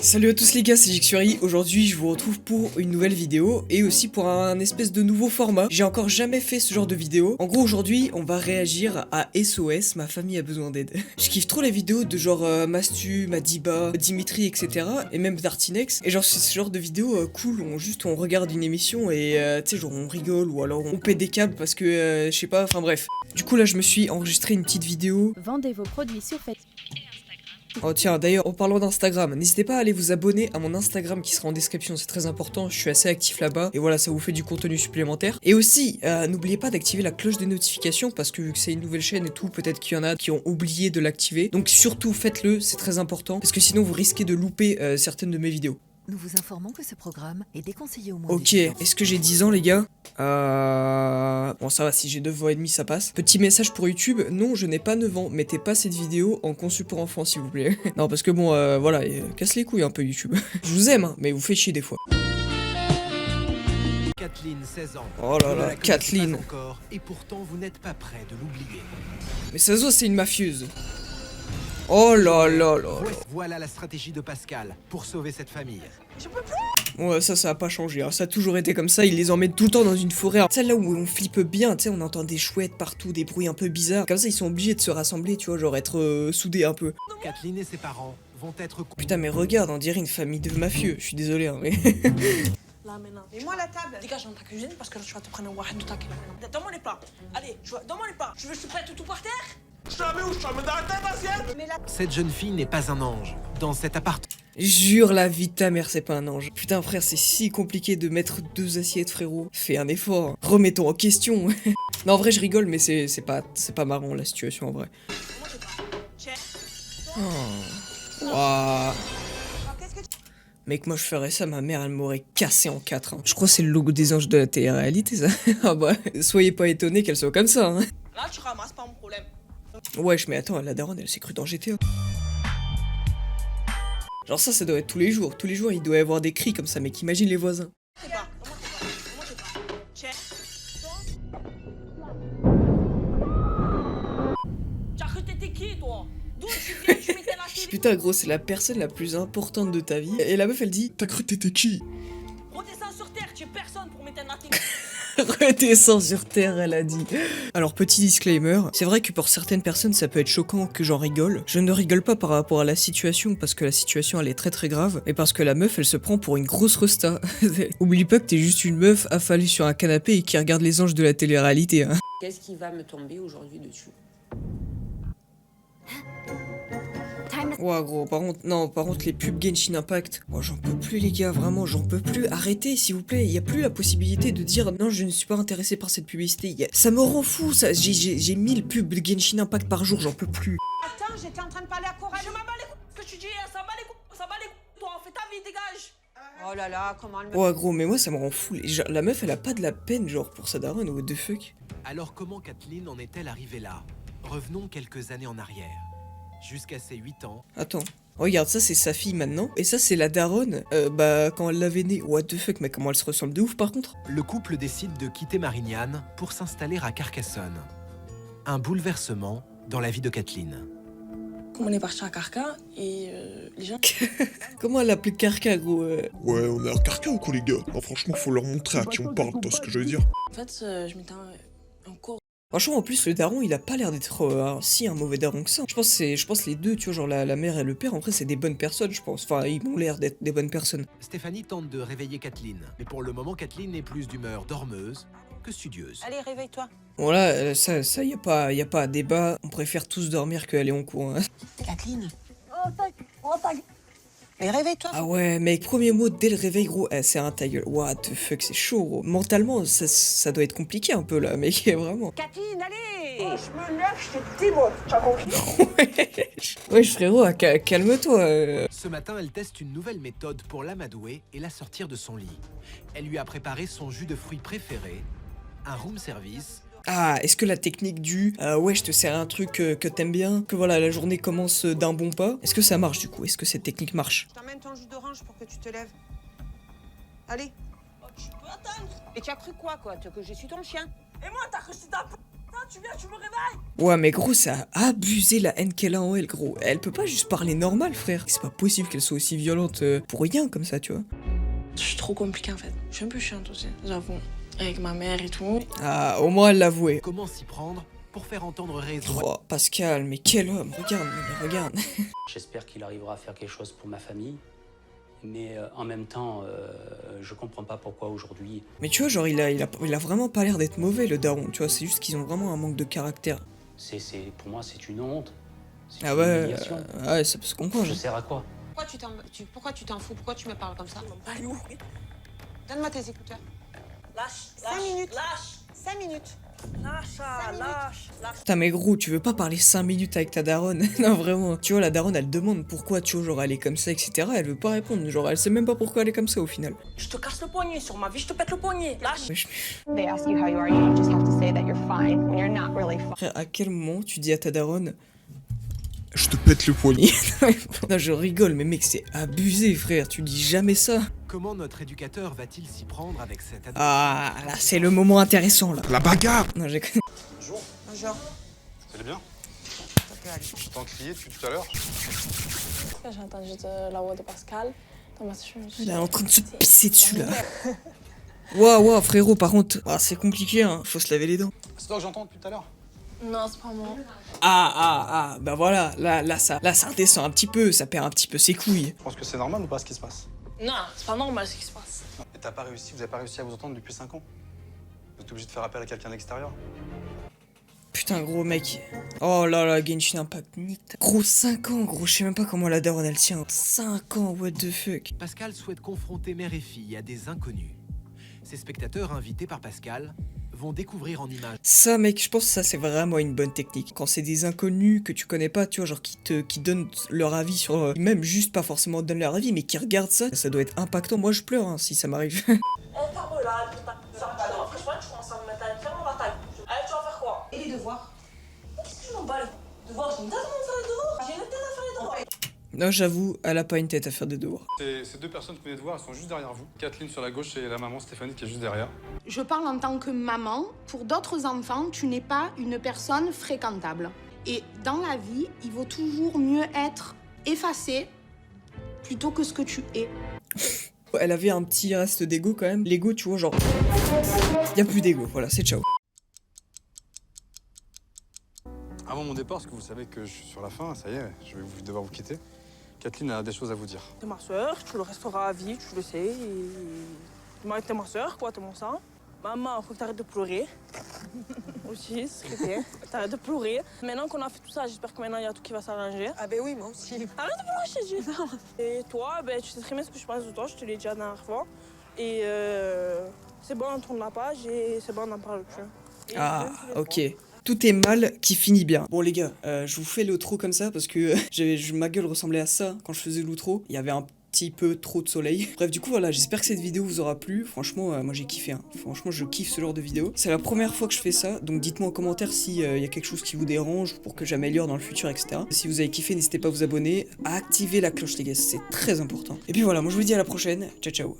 Salut à tous les gars, c'est Jixury. Aujourd'hui je vous retrouve pour une nouvelle vidéo et aussi pour un espèce de nouveau format. J'ai encore jamais fait ce genre de vidéo. En gros aujourd'hui on va réagir à SOS, ma famille a besoin d'aide. Je kiffe trop les vidéos de genre Mastu, Madiba, Dimitri etc. Et même Dartinex. Et genre c'est ce genre de vidéo cool où on regarde une émission et tu sais genre on rigole ou alors on pète des câbles parce que je sais pas, enfin bref. Du coup là je me suis enregistré une petite vidéo. Vendez vos produits sur Facebook. Oh tiens, d'ailleurs, en parlant d'Instagram, n'hésitez pas à aller vous abonner à mon Instagram qui sera en description, c'est très important, je suis assez actif là-bas, et voilà, ça vous fait du contenu supplémentaire. Et aussi, n'oubliez pas d'activer la cloche des notifications, parce que vu que c'est une nouvelle chaîne et tout, peut-être qu'il y en a qui ont oublié de l'activer. Donc surtout, faites-le, c'est très important, parce que sinon vous risquez de louper certaines de mes vidéos. Nous vous informons que ce programme est déconseillé au moins. Ok, est-ce que j'ai 10 ans les gars? Bon ça va, si j'ai 9 ans et demi ça passe. Petit message pour YouTube, non je n'ai pas 9 ans, mettez pas cette vidéo en conçu pour enfants s'il vous plaît. Non parce que bon voilà, casse les couilles un peu YouTube. Je vous aime hein, mais vous faites chier des fois. Kathleen, 16 ans. Oh là là, Kathleen. Encore, et pourtant vous n'êtes pas prêt de l'oublier. Mais ça se voit c'est une mafieuse. Oh là là là. Voilà la stratégie de Pascal pour sauver cette famille. Ouais, ça a pas changé, hein. Ça a toujours été comme ça, ils les emmènent tout le temps dans une forêt. Celle-là où on flippe bien, tu sais, on entend des chouettes partout, des bruits un peu bizarres. Comme ça, ils sont obligés de se rassembler, tu vois, genre être soudés un peu. Kathleen et ses parents vont être... Putain, mais regarde, on dirait une famille de mafieux. Je suis désolé, hein, mais... Là maintenant. Mets-moi la table. Dégage dans ta cuisine parce que tu vas te prendre un wahed de ta cuisine. Donne-moi les plats. Allez, donne-moi les plats. Tu veux que je te prête tout par terre? Je te la mets où? Je te la mets dans la tête, assiette? Mais là... Cette jeune fille n'est pas un ange. Dans cet appart... Jure la vie de ta mère, c'est pas un ange. Putain frère, c'est si compliqué de mettre 2 assiettes frérot. Fais un effort. Remettons en question. Non en vrai je rigole mais c'est pas marrant la situation en vrai. Oh. Waouh. Mec, moi je ferais ça, ma mère elle m'aurait cassé en 4. Hein. Je crois que c'est le logo des anges de la télé-réalité ça. Ah bah, soyez pas étonnés qu'elle soit comme ça. Hein. Là tu ramasses pas mon problème. Wesh, mais attends, la daronne elle s'est crue dans GTA. Genre ça doit être tous les jours. Tous les jours il doit y avoir des cris comme ça, mec, imagine les voisins. T'as cru que t'étais qui toi? D'où tu viens? Tu mettais la télé? Putain gros, c'est la personne la plus importante de ta vie. Et la meuf elle dit, t'as cru que t'étais qui? Redescends sur terre, tu es personne pour mettre la télé. Redescends sur terre, elle a dit. Alors, petit disclaimer, c'est vrai que pour certaines personnes, ça peut être choquant que j'en rigole. Je ne rigole pas par rapport à la situation, parce que la situation, elle est très très grave, et parce que la meuf, elle se prend pour une grosse resta. Oublie pas que t'es juste une meuf affalée sur un canapé et qui regarde les anges de la télé-réalité, hein. Qu'est-ce qui va me tomber aujourd'hui dessus? Ouah gros, par contre les pubs Genshin Impact, moi j'en peux plus les gars, vraiment j'en peux plus, arrêtez s'il vous plaît, il y a plus la possibilité de dire non je ne suis pas intéressé par cette publicité, ça me rend fou ça, j'ai 1000 pubs de Genshin Impact par jour, j'en peux plus. Attends, j'étais en train de parler à Coralie. Je m'en bats les couilles. Ce que tu dis, ça bat les couilles, ça bat les couilles. Toi, fais ta vie, dégage. Oh là là, comment elle me... Ouah gros, mais moi ça me rend fou, la meuf elle a pas de la peine genre pour sa daronne, what the fuck. Alors comment Kathleen en est-elle arrivée là? Revenons quelques années en arrière. Jusqu'à ses 8 ans... Attends, regarde ça c'est sa fille maintenant, et ça c'est la daronne, bah quand elle l'avait née, what the fuck, mais comment elle se ressemble de ouf par contre. Le couple décide de quitter Marignane pour s'installer à Carcassonne. Un bouleversement dans la vie de Kathleen. On est parti à Carca et les gens... Comment elle l'appelait Carca gros Ouais, on est à Carca ou quoi les gars? Non franchement faut leur montrer à qui on parle, tu vois ce que je veux dire? En fait, je mettais un cours. Franchement, en plus, le daron, il a pas l'air d'être si un mauvais daron que ça. Je pense les deux, tu vois, genre la mère et le père, en vrai, c'est des bonnes personnes, je pense. Enfin, ils ont l'air d'être des bonnes personnes. Stéphanie tente de réveiller Kathleen, mais pour le moment, Kathleen est plus d'humeur dormeuse que studieuse. Allez, réveille-toi. Bon là, ça, y a pas à débat. On préfère tous dormir qu'aller en cours, hein. Kathleen. Mais réveille-toi. Ah ouais, mec, premier mot dès le réveil, gros, c'est un ta gueule. What the fuck, c'est chaud, gros. Mentalement, ça doit être compliqué un peu, là, mec, vraiment. Kathleen, allez. Je me lève, je te dis, moi, tu as compris? Ouais, frérot, calme-toi. Ce matin, elle teste une nouvelle méthode pour l'amadouer et la sortir de son lit. Elle lui a préparé son jus de fruits préféré, un room service... Ah, est-ce que la technique du ouais, je te sers un truc que t'aimes bien, que voilà, la journée commence d'un bon pas, est-ce que ça marche du coup? Est-ce que cette technique marche? Je t'emmène ton jus d'orange pour que tu te lèves. Allez. Oh, tu peux attendre. Et tu as cru quoi, que je suis ton chien? Et moi, t'as cru que c'était ta p***? tu viens, tu me réveilles. Ouais, mais gros, ça a abusé la haine qu'elle a en elle, gros. Elle peut pas juste parler normal, frère. C'est pas possible qu'elle soit aussi violente pour rien comme ça, tu vois. Je suis trop compliquée en fait. Je suis un peu chiante aussi, j'avoue. Avec ma mère et tout. Ah, au moins elle l'avouait. Comment s'y prendre pour faire entendre raison? Oh, Pascal, mais quel homme. Regarde, mais regarde. J'espère qu'il arrivera à faire quelque chose pour ma famille. Mais en même temps, je comprends pas pourquoi aujourd'hui... Mais tu vois, genre, il a vraiment pas l'air d'être mauvais, le daron. Tu vois, c'est juste qu'ils ont vraiment un manque de caractère. Pour moi, c'est une honte. C'est Ah une ouais, humiliation. ouais, ça peut se comprendre. Je sers à quoi? Pourquoi tu t'en fous? Pourquoi tu me parles comme ça? Bah, nous. Donne-moi tes écouteurs. Lâche, 5 minutes. lâche, 5 minutes. lâche, lâche. Putain, mais gros, tu veux pas parler 5 minutes avec ta daronne? Non, vraiment. Tu vois, la daronne, elle demande pourquoi, tu vois, genre, elle est comme ça, etc. Elle veut pas répondre. Genre, elle sait même pas pourquoi elle est comme ça, au final. Je te casse le poignet, sur ma vie, je te pète le poignet. Lâche. Wesh, They ask you how you are, you just have to say that you're fine when you're not really fine. frère, à quel moment tu dis à ta daronne... Je te pète le poignet. Non, je rigole, mais mec, c'est abusé, frère. Tu dis jamais ça. Comment notre éducateur va-t-il s'y prendre avec cette adolescente? Ah, là, c'est le moment intéressant, là. La bagarre. Non, j'ai connu. Bonjour, Bonjour. vous allez bien? Ça peut aller. Je t'en criais depuis tout à l'heure. J'ai entendu la voix de Pascal. Il est en train de se pisser dessus, là. Waouh, frérot, par contre... Ah, c'est compliqué, hein. Faut se laver les dents. C'est toi que j'entends depuis tout à l'heure? Non, c'est pas moi. Bah voilà, là, ça redescend un petit peu, ça perd un petit peu ses couilles. Je pense que c'est normal ou pas ce qui se passe? Non, c'est pas normal ce qui se passe. Et vous avez pas réussi à vous entendre depuis 5 ans? Vous êtes obligé de faire appel à quelqu'un d'extérieur? Putain, gros mec. Oh là là, Genshin Impact, nique ta- Gros, 5 ans, gros, je sais même pas comment la daronne elle tient. 5 ans, what the fuck. Pascal souhaite confronter mère et fille à des inconnus. Ses spectateurs invités par Pascal vont découvrir en images Ça, mec, je pense que ça, c'est vraiment une bonne technique. Quand c'est des inconnus que tu connais pas, tu vois, genre qui donnent leur avis sur... même juste pas forcément donnent leur avis, mais qui regardent ça, ça doit être impactant. Moi, je pleure, hein, si ça m'arrive. Eh, Caro, là, franchement, tu commences à me mettre à faire mon bataille. Allez, tu vas faire quoi? Et les devoirs? Qu'est-ce que je m'en bats les devoirs? J'ai une tête à faire les devoirs. J'ai une tête à faire les devoirs. Non, j'avoue, elle a pas une tête à faire des devoirs. Ces deux personnes que vous venez de voir, elles sont juste derrière vous. Kathleen sur la gauche et la maman Stéphanie qui est juste derrière. Je parle en tant que maman. Pour d'autres enfants, tu n'es pas une personne fréquentable. Et dans la vie, il vaut toujours mieux être effacé plutôt que ce que tu es. Elle avait un petit reste d'ego quand même. L'ego, tu vois, genre... Y a plus d'ego, voilà, c'est ciao. Avant mon départ, parce que vous savez que je suis sur la fin, ça y est, je vais devoir vous quitter. Kathleen a des choses à vous dire. T'es ma soeur, tu le resteras à vie, tu le sais. Et... T'es ma soeur, quoi, t'es mon sang. Maman, faut que t'arrêtes de pleurer. Aussi, s'il te plaît. T'arrêtes de pleurer. Maintenant qu'on a fait tout ça, j'espère que maintenant il y a tout qui va s'arranger. Ah ben oui, moi aussi. Arrête de pleurer, je t'ai dit. Et toi, ben, tu sais très bien ce que je pense de toi, je te l'ai dit la dernière fois. Et c'est bon, on tourne la page et c'est bon, on n'en parle plus. Et Ah, même tous les ok. Tout est mal qui finit bien. Bon les gars, je vous fais l'outro comme ça parce que ma gueule ressemblait à ça quand je faisais l'outro. Il y avait un petit peu trop de soleil. Bref, du coup voilà, j'espère que cette vidéo vous aura plu. Franchement, moi j'ai kiffé. Hein. Franchement, je kiffe ce genre de vidéo. C'est la première fois que je fais ça, donc dites-moi en commentaire si y a quelque chose qui vous dérange pour que j'améliore dans le futur, etc. Si vous avez kiffé, n'hésitez pas à vous abonner, à activer la cloche les gars, c'est très important. Et puis voilà, moi je vous dis à la prochaine. Ciao ciao.